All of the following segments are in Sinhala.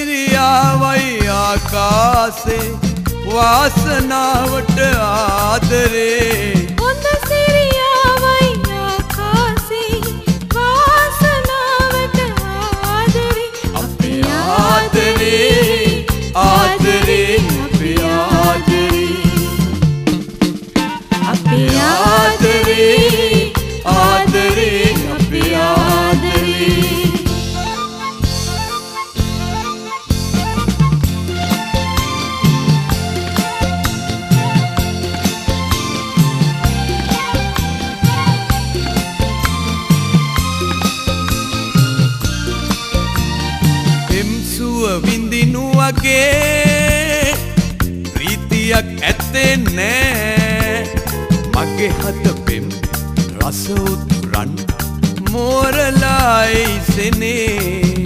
සිරියාවයි ආකාසේ වාසනාවට ආදරේ හොඳ සිරියාවයි ආකාසේ වාසනාවට ආදරේ අපේ ආදරේ ආදරේ අපේ ආදරේ අපේ ආදරේ ආදරේ අපේ ආදරේ විඳිනු වගේ ප්‍රීතියක් ඇත්තේ නෑ මගේ හද පෙම් රස උතුරන් මෝරලායි සෙනේ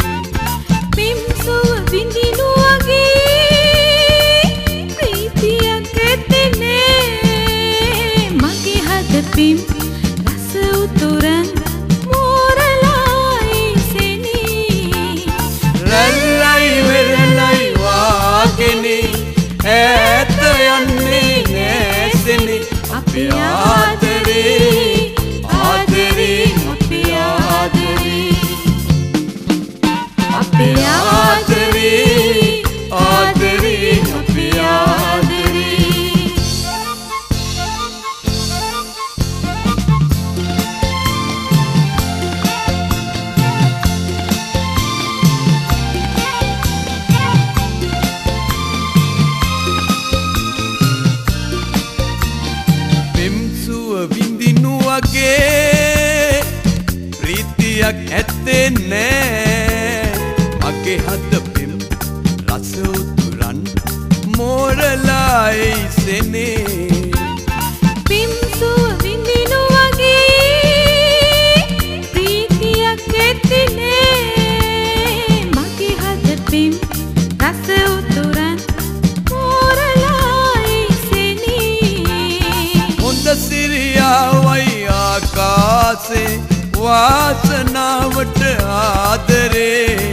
පෙම් සුව විඳිනු වගේ ප්‍රීතියක් ඇත්තේ නෑ මගේ හද පෙම් රස උතුරන් මෝරලායි සෙනේ වෙරළයි වාගෙනේ ඈත යන්නේ නෑසෙනේ අපේ ආදරේ ආදරේ අපේ ආදරේ අපේ ආදරේ ආදරේ අපේ ආදරේ විඳිනු වගේ ප්‍රීතියක් ඇත්තේ නෑ මගේ හද පෙම් රස උතුරන් මෝරලායි සෙනේ පෙම් සුව විඳිනු වගේ ප්‍රීතියක් ඇත්තේ නෑ මගේ හද පෙම් රස උතුරන් මෝරලායි සෙනේ හොඳ සිරියාවයි ආකාසේ වාසනාවට ආදරේ